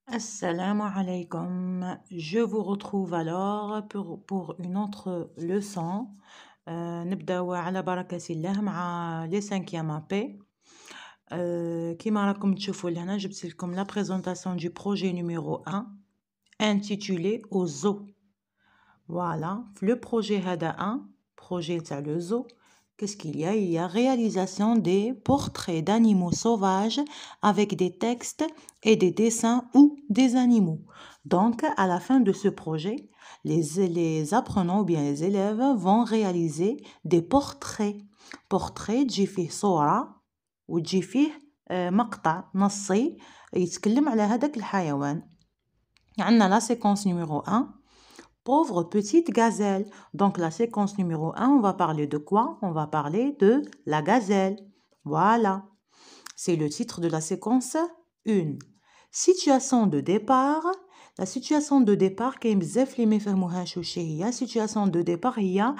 Assalamu alaikum. Je vous retrouve alors pour une autre leçon. نبداو على بركة الله مع les 5e AP. كيما راكم تشوفوا لهنا جبت لكم la présentation du projet numéro 1 intitulé au zoo. Voilà, le projet هذا 1, projet تاع le zoo. Qu'est-ce qu'il y a? Il y a réalisation des portraits d'animaux sauvages avec des textes et des dessins ou des animaux. Donc, à la fin de ce projet, les apprenants ou bien les élèves vont réaliser des portraits. Portrait تجي فيه صورة وتجي فيه مقطع نصي يتكلم على هذاك الحيوان. عندنا la séquence numéro 1. Pauvre petite gazelle. Donc la séquence numéro 1, on va parler de quoi? On va parler de la gazelle. Voilà. C'est le titre de la séquence 1. Situation de départ. La situation de départ, كاين بزاف اللي ما يفهموهاش واش هي. Situation de départ هي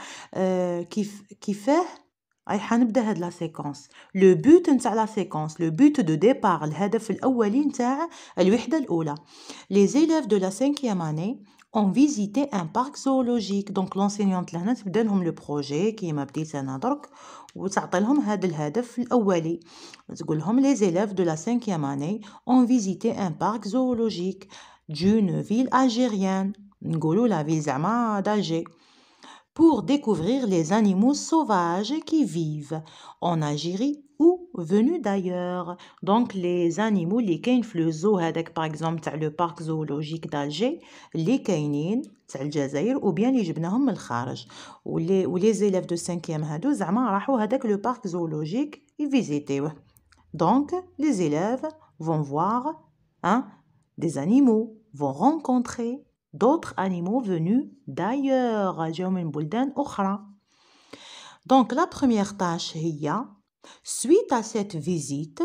كيفاه رايحه نبدا هاد لا سيكونس. لو بوت نتاع لا سيكونس، لو بوت دو ديبار، الهدف الاولي نتاع الوحده الاولى. Les élèves de la 5e année ont visité un parc zoologique. Donc l'enseignante لهنا تبدا لهم لو بروجي كيما بديت انا درك وتعطي لهم هذا الهدف الاولي. تقول لهم les élèves de la 5e année ont visité un parc zoologique d'une ville algérienne. نقولوا la ville زعما d'Alger. Pour découvrir les animaux sauvages qui vivent en Algérie ou venus d'ailleurs. Donc les animaux اللي كاين في لو زو هذاك par exemple تاع le parc zoologique d'Alger اللي كاينين تاع الجزائر ou bien اللي جبناهم من الخارج. ولي élèves de 5e هادو زعما راحوا هذاك le parc zoologique يفيزيتيوه. Donc les élèves vont voir des animaux, vont rencontrer d'autres animaux venus d'ailleurs. جاو من بلدان أخرى. Donc la première tâche هي suite à cette visite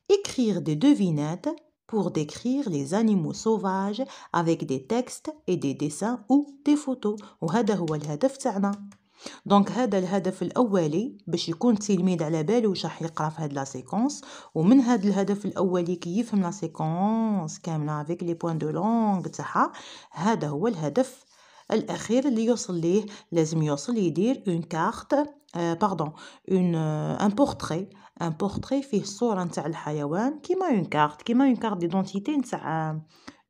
écrire des devinettes pour décrire les animaux sauvages avec des textes et des dessins ou des photos. وهذا هو الهدف تاعنا. دونك هذا الهدف الاولي باش يكون التلميذ على باله واش راح يقرا في هاد لا سيكونس، ومن هاد الهدف الاولي كي يفهم لا سيكونس كامله افيك لي بوين دو لونغ تاعها. هذا هو الهدف الاخير اللي يوصل ليه. لازم يوصل يدير اون كارت ان بورتري فيه الصوره نتاع الحيوان كيما اون كارت ديدونتيتي نتاع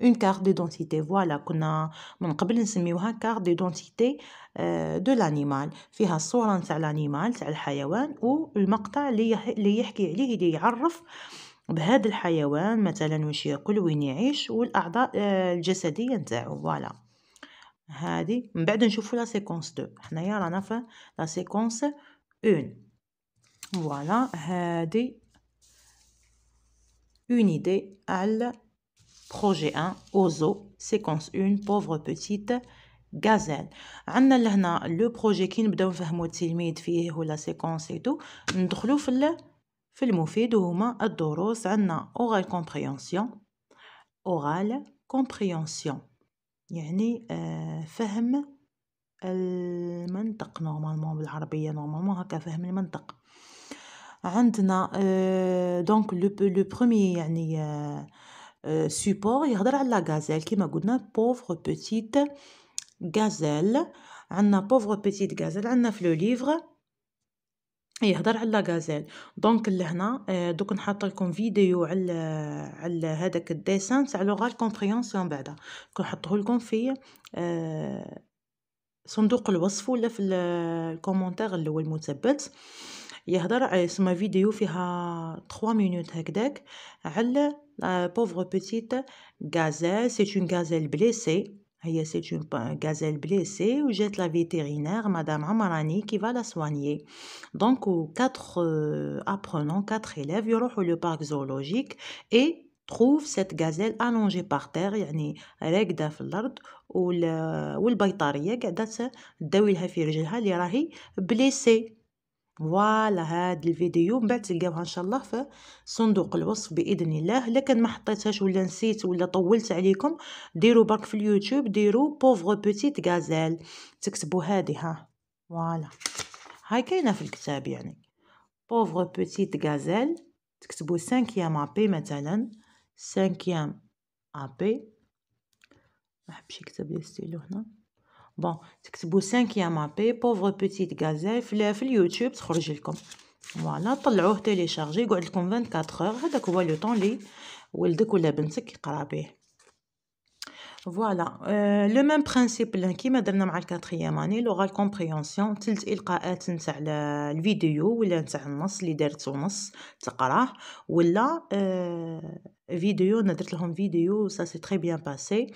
اون كارت ديدونتيتي. فوالا كنا من قبل نسميوها كارت ديدونتيتي دو لانيمال، فيها الصوره نتاع لانيمال تاع الحيوان والمقطع اللي يحكي عليه اللي يعرف بهذا الحيوان مثلا واش ياكل وين يعيش والاعضاء الجسديه نتاعو. فوالا هذه من بعد نشوفوا لا سيكونس 2. حنايا رانا في لا سيكونس 1. فوالا هذه اون ايدي على projet 1 au zoo séquence 1 pauvre petite gazelle. عندنا لهنا لو بروجي كي نبداو نفهموا التلميذ فيه ولا سيكونس ايتو ندخلوا في المفيد وهما الدروس. عندنا oral comprehension يعني فهم المنطق نورمالمون بالعربيه نورمالمون هكا فهم المنطق. عندنا دونك لو بروميير يعني support يهضر على لا غازيل كيما قلنا pauvre petite gazelle. عندنا pauvre petite gazelle عندنا في لو ليفر يهضر على لا غازيل. دونك لهنا دوك نحط لكم فيديو على هذاك الديسان تاع لوغال كومبريهنسيون بعدا نحطه لكم في صندوق الوصف ولا في الكومونتير اللي هو المثبت. يهضر يسمى فيديو فيها 3 مينوت هكذاك على la pauvre petite gazelle. C'est une gazelle blessée. C'est une gazelle blessée où jette la vétérinaire Madame Amarani qui va la soigner. Donc 4 apprenants, 4 élèves يروحوا le parc zoologique et trouvent cette gazelle allongée par terre يعني راقدة في الأرض والبيطارية قاعدة تداوي لها في رجلها اللي راهي بليسي. فوالا هاد الفيديو من بعد تلقاوها ان شاء الله في صندوق الوصف باذن الله. الا كان ما حطيتهاش ولا نسيت ولا طولت عليكم ديروا برك في اليوتيوب ديروا بوفغ بوتيت غازيل تكتبوا هذه. ها فوالا هاي كاينه في الكتاب يعني بوفغ بوتيت غازيل تكتبوا 5e AP مثلا 5e AP. ما حبش يكتب لي ستيلو هنا. بون تكتبوا 5e AP pauvre petite gazelle في اليوتيوب تخرج لكم. فوالا طلعوه تيليشارجي يقعد لكم 24 هذاك هو لو طون لي ولدك ولا بنتك يقرا به. فوالا لو ميم برينسيپ كيما درنا مع الكاتريام اني لوغال كومبريهنسيون 3 القاءات نتاع الفيديو ولا نتاع النص اللي درت نص تقراه ولا فيديو انا درت لهم فيديو سا سي تري بيان باسي.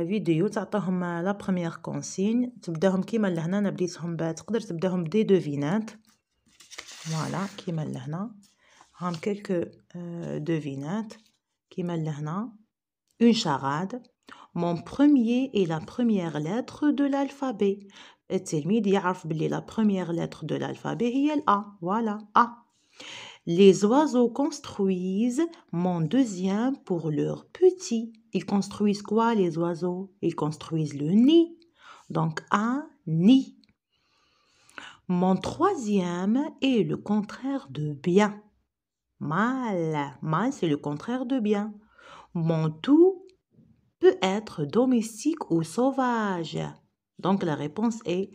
فيديو تعطيهم لا بروميير كونسين تبداهم كيما لهنا انا بديتهم تقدر تبداهم بدي دوفينات. فوالا كيما لهنا هام كلكو دوفينات كيما لهنا. Une charade. Mon premier est la première lettre de l'alphabet. التلميذ يعرف بلي la première lettre de l'alphabet هي ال A. Voilà, A. Les oiseaux construisent mon deuxième pour leur petit. Ils construisent quoi les oiseaux? Ils construisent le nid. Donc un nid. Mon troisième est le contraire de bien. Mal. Mal, c'est le contraire de bien. Mon tout peut être domestique ou sauvage. Donc la réponse est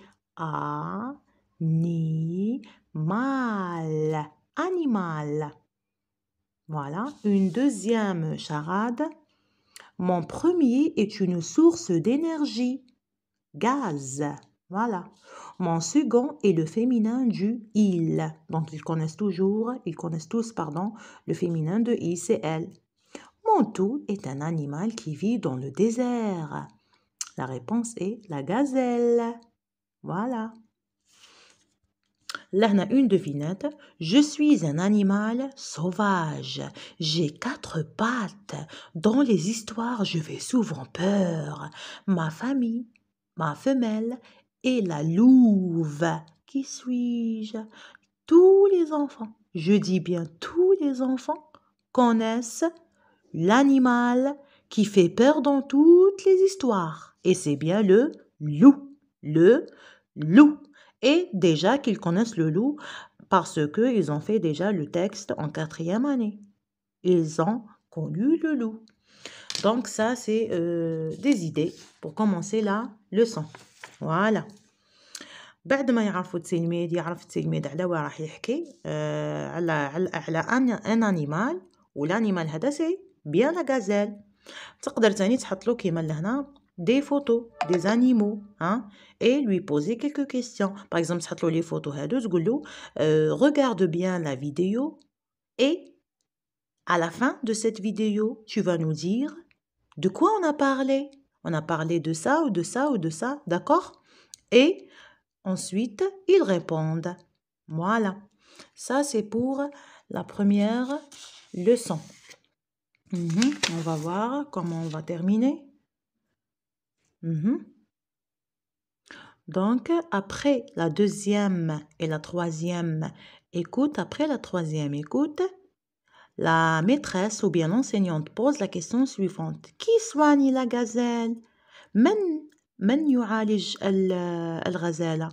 animal. Animal. Voilà. Une deuxième charade. Mon premier est une source d'énergie. Gaz. Voilà. Mon second est le féminin du il. Donc ils connaissent tous, le féminin de il, c'est elle. Mon tout est un animal qui vit dans le désert. La réponse est la gazelle. Voilà. Là, on a une devinette. Je suis un animal sauvage. J'ai 4 pattes. Dans les histoires, je fais souvent peur. Ma famille, ma femelle est la louve. Qui suis-je? Tous les enfants, je dis bien tous les enfants, connaissent l'animal qui fait peur dans toutes les histoires. Et c'est bien le loup. Le loup. Et déjà qu'ils connaissent le loup parce qu'ils ont fait déjà le texte en 4e année. Ils ont connu le loup. Donc ça, c'est des idées pour commencer la leçon. Voilà. بعد ما يعرف التلميذ على واه راح يحكي على ان انيمال والانيمال هذا سي بيان لا غازيل. تقدر تاني تحط له كيما لهنا دي فوتو دي انيمو et lui poser quelques questions. Par exemple تحط له لي فوتو هادو تقول له regarde bien la vidéo et à la fin de cette vidéo tu vas nous dire de quoi on a parlé. On a parlé de ça ou de ça ou de ça, d'accord? Et ensuite, ils répondent. Voilà. Ça, c'est pour la première leçon. On va voir comment on va terminer. Donc, après la deuxième et la troisième écoute, la maîtresse ou bien l'enseignante pose la question suivante. Qui soigne la gazelle? من يعالج الغزالة؟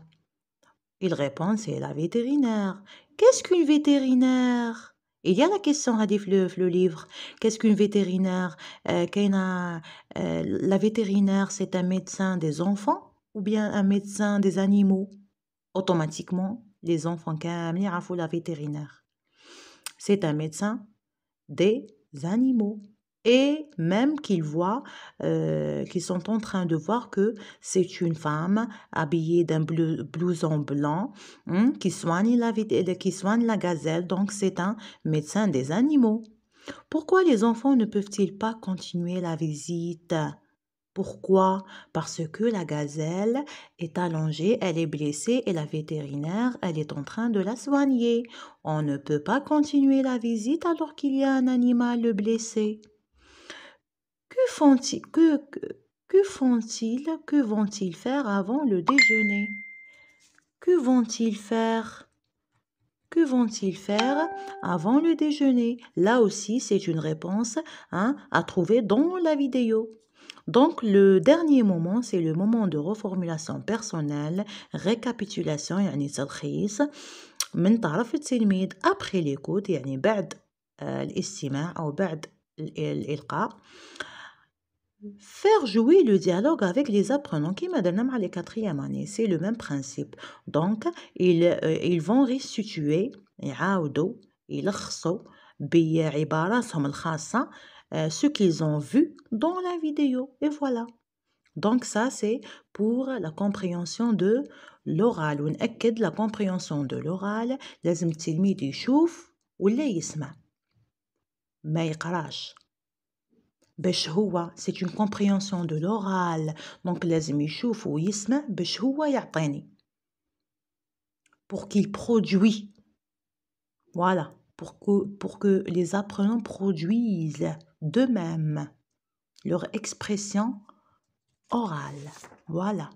Il répond, c'est la vétérinaire. Qu'est-ce qu'une vétérinaire? Il y a la question à dire le livre. Qu'est-ce qu'une vétérinaire? La vétérinaire, c'est un médecin des enfants ou bien un médecin des animaux? Automatiquement, les enfants كاملين يعرفوا la vétérinaire. C'est un médecin des animaux. Et même qu'ils voient, qu'ils sont en train de voir que c'est une femme habillée d'un blouson blanc qui soigne la gazelle. Donc, c'est un médecin des animaux. Pourquoi les enfants ne peuvent-ils pas continuer la visite? Pourquoi? Parce que la gazelle est allongée, elle est blessée et la vétérinaire, elle est en train de la soigner. On ne peut pas continuer la visite alors qu'il y a un animal blessé. Que vont-ils faire avant le déjeuner? Que vont-ils faire avant le déjeuner? Là aussi, c'est une réponse à trouver dans la vidéo. Donc, le dernier moment, c'est le moment de reformulation personnelle, récapitulation, يعني تلخيص من طرف التلميذ après l'écoute, يعني بعد الاستماع أو بعد الإلقاء. Faire jouer le dialogue avec les apprenants qui m'adonnent à la 4e année, c'est le même principe. Donc, ils vont restituer, يعاودوا يلخصوا بعباراتهم الخاصة ce qu'ils ont vu dans la vidéo. Et voilà. Donc, ça, c'est pour la compréhension de l'oral. ونأكد la compréhension de l'oral لازم التلميذ يشوف ولا يسمع ما يقراش. باش هو c'est une compréhension de l'oral. Donc لازم يشوف ويسمع باش هو يعطيني. Pour qu'il produit. Voilà. Pour que les apprenants produisent d'eux-mêmes leur expression orale. Voilà.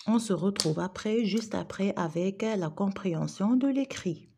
On se retrouve juste après avec la compréhension de l'écrit.